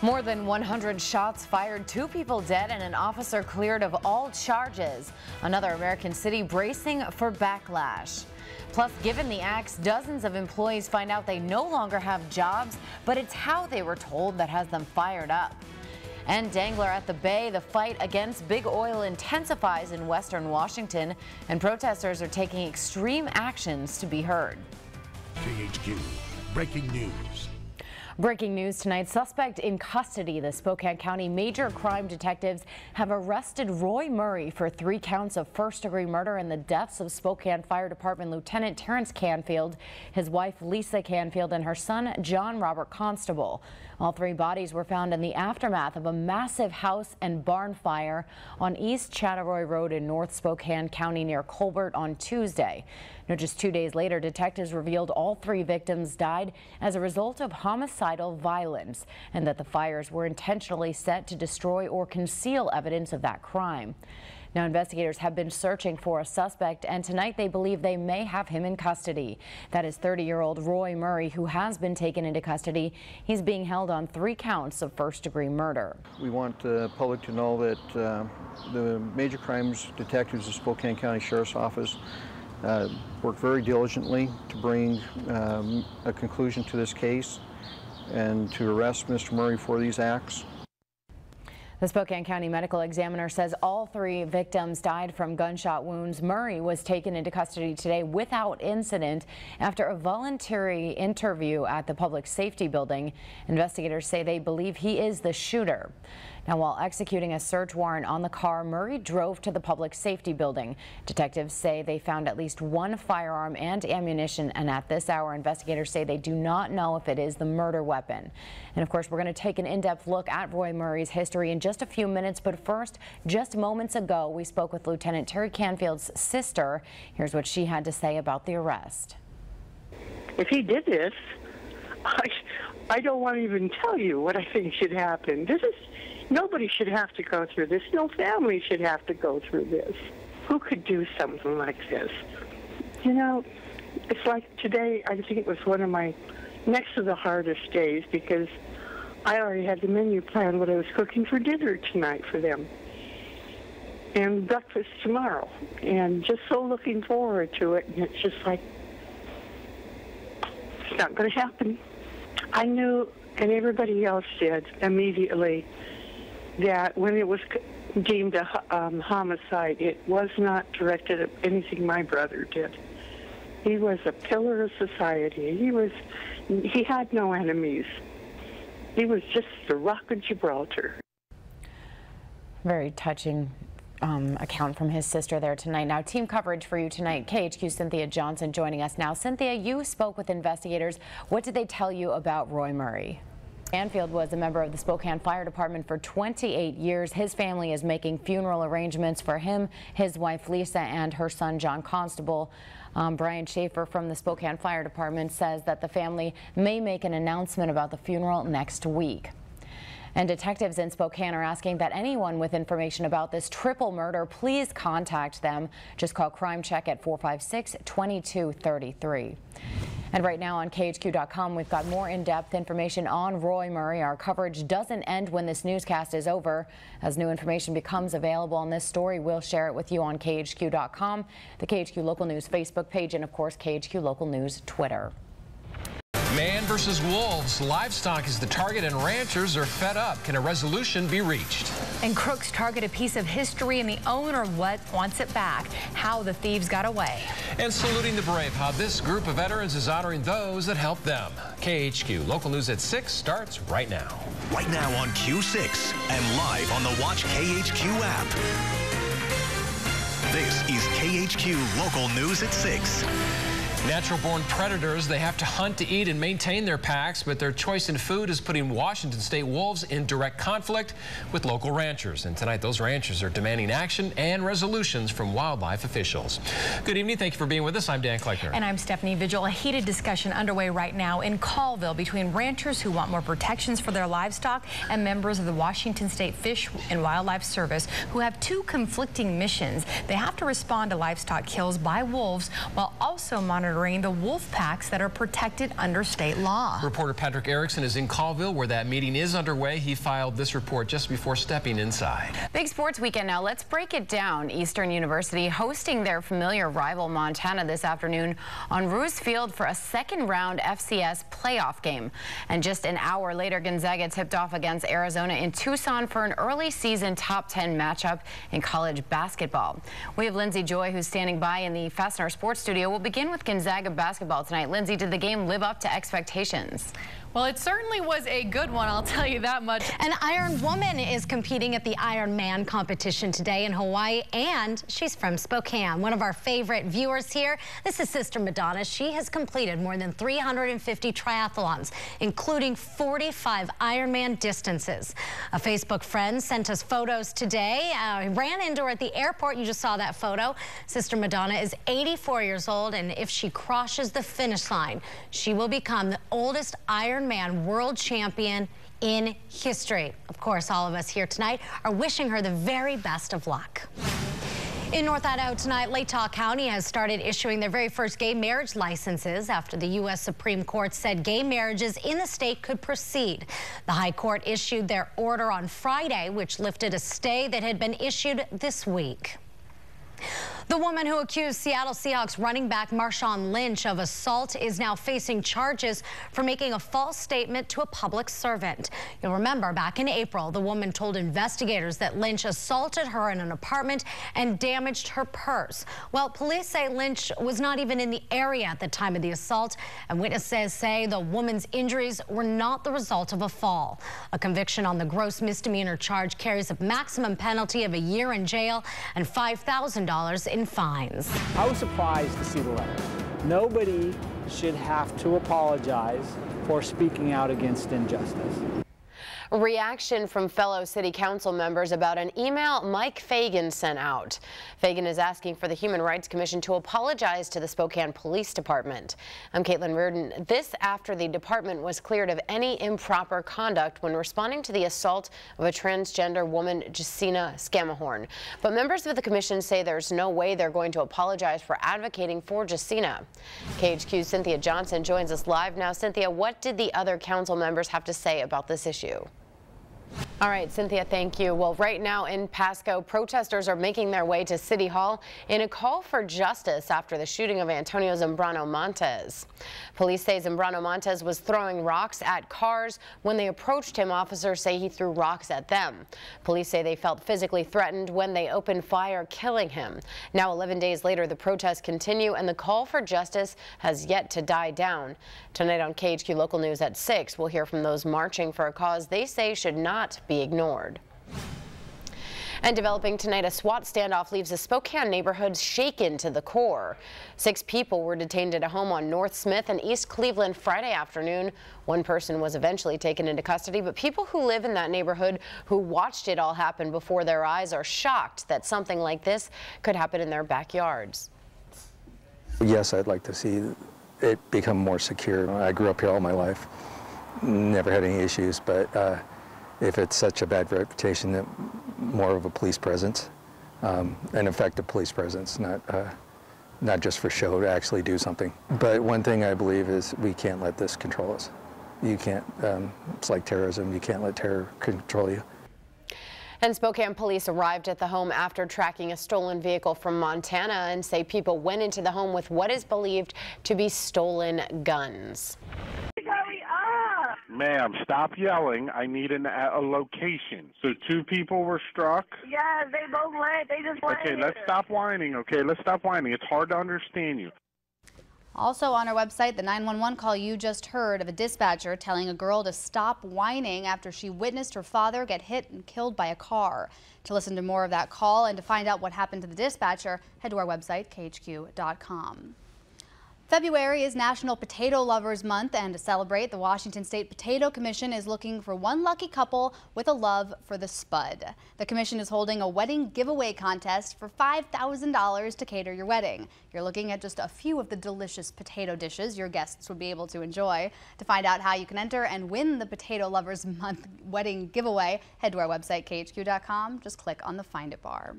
More than 100 shots fired, 2 people dead, and an officer cleared of all charges. Another American city bracing for backlash. Plus, given the axe, dozens of employees find out they no longer have jobs, but it's how they were told that has them fired up. And Dangler at the Bay, the fight against big oil intensifies in western Washington, and protesters are taking extreme actions to be heard. KHQ, breaking news. Breaking news tonight, suspect in custody. The Spokane County major crime detectives have arrested Roy Murray for 3 counts of first-degree murder in the deaths of Spokane Fire Department Lieutenant Terrence Canfield, his wife Lisa Canfield, and her son John Robert Constable. All 3 bodies were found in the aftermath of a massive house and barn fire on East Chattaroy Road in North Spokane County near Colbert on Tuesday. Now, just 2 days later, detectives revealed all 3 victims died as a result of homicidal violence and that the fires were intentionally set to destroy or conceal evidence of that crime. Now, investigators have been searching for a suspect, and tonight they believe they may have him in custody. That is 30-year-old Roy Murray, who has been taken into custody. He's being held on 3 counts of first-degree murder. We want the public to know that the major crimes detectives of Spokane County Sheriff's Office worked very diligently to bring a conclusion to this case and to arrest Mr. Murray for these acts. The Spokane County Medical Examiner says all 3 victims died from gunshot wounds. Murray was taken into custody today without incident after a voluntary interview at the Public Safety Building. Investigators say they believe he is the shooter. Now, while executing a search warrant on the car, Murray drove to the Public Safety Building. Detectives say they found at least 1 firearm and ammunition, and at this hour, investigators say they do not know if it is the murder weapon. And of course, we're going to take an in-depth look at Roy Murray's history in just a few minutes, but first, just moments ago, we spoke with Lieutenant Terry Canfield's sister. Here's what she had to say about the arrest. If he did this, I don't want to even tell you what I think should happen. Nobody should have to go through this. No family should have to go through this. Who could do something like this? You know, it's like today, I think it was one of my next to the hardest days because I already had the menu planned what I was cooking for dinner tonight for them and breakfast tomorrow, and just so looking forward to it, and it's just like, it's not going to happen. I knew, and everybody else did immediately, that when it was deemed a homicide, it was not directed at anything my brother did. He was a pillar of society. He had no enemies. He was just the Rock of Gibraltar. Very touching account from his sister there tonight. Now, team coverage for you tonight. KHQ's Cynthia Johnson joining us now. Cynthia, you spoke with investigators. What did they tell you about Roy Murray? Canfield was a member of the Spokane Fire Department for 28 years. His family is making funeral arrangements for him, his wife Lisa, and her son John Constable. Brian Schaefer from the Spokane Fire Department says that the family may make an announcement about the funeral next week. And detectives in Spokane are asking that anyone with information about this triple murder, please contact them. Just call Crime Check at 456-2233. And right now on KHQ.com, we've got more in-depth information on Roy Murray. Our coverage doesn't end when this newscast is over. As new information becomes available on this story, we'll share it with you on KHQ.com, the KHQ Local News Facebook page, and of course, KHQ Local News Twitter. Man versus wolves. Livestock is the target and ranchers are fed up. Can a resolution be reached? And crooks target a piece of history and the owner wants it back. How the thieves got away. And saluting the brave, how this group of veterans is honoring those that helped them. KHQ Local News at 6 starts right now. Right now on Q6 and live on the Watch KHQ app. This is KHQ Local News at 6. Natural-born predators, they have to hunt to eat and maintain their packs, but their choice in food is putting Washington state wolves in direct conflict with local ranchers. And tonight, those ranchers are demanding action and resolutions from wildlife officials. Good evening. Thank you for being with us. I'm Dan Kleckner. And I'm Stephanie Vigil. A heated discussion underway right now in Colville between ranchers who want more protections for their livestock and members of the Washington State Fish and Wildlife Service who have 2 conflicting missions. They have to respond to livestock kills by wolves while also monitoring monitoring the wolf packs that are protected under state law. Reporter Patrick Erickson is in Colville, where that meeting is underway. He filed this report just before stepping inside. Big sports weekend now. Let's break it down. Eastern University hosting their familiar rival Montana this afternoon on Roos Field for a second-round FCS playoff game. And just an hour later, Gonzaga tipped off against Arizona in Tucson for an early season top 10 matchup in college basketball. We have Lindsay Joy, who's standing by in the Fastener Sports Studio. We'll begin with Gonzaga basketball tonight. Lindsay, did the game live up to expectations? Well, it certainly was a good one, I'll tell you that much. An Iron Woman is competing at the Iron Man competition today in Hawaii, and she's from Spokane. One of our favorite viewers here, this is Sister Madonna. She has completed more than 350 triathlons, including 45 Ironman distances. A Facebook friend sent us photos today. Ran into her at the airport. You just saw that photo. Sister Madonna is 84 years old, and if she crosses the finish line, she will become the oldest Ironman world champion in history. Of course, all of us here tonight are wishing her the very best of luck. In North Idaho tonight, Latah County has started issuing their very first gay marriage licenses after the U.S. Supreme Court said gay marriages in the state could proceed. The High Court issued their order on Friday, which lifted a stay that had been issued this week. The woman who accused Seattle Seahawks running back Marshawn Lynch of assault is now facing charges for making a false statement to a public servant. You'll remember back in April, the woman told investigators that Lynch assaulted her in an apartment and damaged her purse. Well, police say Lynch was not even in the area at the time of the assault, and witnesses say the woman's injuries were not the result of a fall. A conviction on the gross misdemeanor charge carries a maximum penalty of a year in jail and $5,000 in fines. I was surprised to see the letter. Nobody should have to apologize for speaking out against injustice. A reaction from fellow city council members about an email Mike Fagan sent out. Fagan is asking for the Human Rights Commission to apologize to the Spokane Police Department. I'm Caitlin Reardon. This after the department was cleared of any improper conduct when responding to the assault of a transgender woman, Jacina Scamahorn. But members of the commission say there's no way they're going to apologize for advocating for Jacina. KHQ's Cynthia Johnson joins us live now. Cynthia, what did the other council members have to say about this issue? All right, Cynthia, thank you. Well, right now in Pasco, protesters are making their way to City Hall in a call for justice after the shooting of Antonio Zambrano Montes. Police say Zambrano Montes was throwing rocks at cars. When they approached him, officers say he threw rocks at them. Police say they felt physically threatened when they opened fire, killing him. Now, 11 days later, the protests continue and the call for justice has yet to die down. Tonight on KHQ Local News at 6, we'll hear from those marching for a cause they say should not be ignored. And developing tonight, a SWAT standoff leaves a Spokane neighborhood shaken to the core. 6 people were detained at a home on North Smith and East Cleveland Friday afternoon. One person was eventually taken into custody, but people who live in that neighborhood who watched it all happen before their eyes are shocked that something like this could happen in their backyards. Yes, I'd like to see it become more secure. I grew up here all my life, never had any issues, but if it's such a bad reputation, that more of a police presence, an effective police presence, not just for show, to actually do something. But one thing I believe is we can't let this control us. You can't, it's like terrorism, you can't let terror control you. And Spokane police arrived at the home after tracking a stolen vehicle from Montana and say people went into the home with what is believed to be stolen guns. Ma'am, stop yelling. I need a location. So 2 people were struck? Yeah, they both went. They just went. Okay, let's stop whining. Okay, let's stop whining. It's hard to understand you. Also on our website, the 911 call you just heard of a dispatcher telling a girl to stop whining after she witnessed her father get hit and killed by a car. To listen to more of that call and to find out what happened to the dispatcher, head to our website, khq.com. February is National Potato Lovers Month, and to celebrate, the Washington State Potato Commission is looking for one lucky couple with a love for the spud. The commission is holding a wedding giveaway contest for $5,000 to cater your wedding. You're looking at just a few of the delicious potato dishes your guests would be able to enjoy. To find out how you can enter and win the Potato Lovers Month wedding giveaway, head to our website, khq.com. Just click on the Find It bar.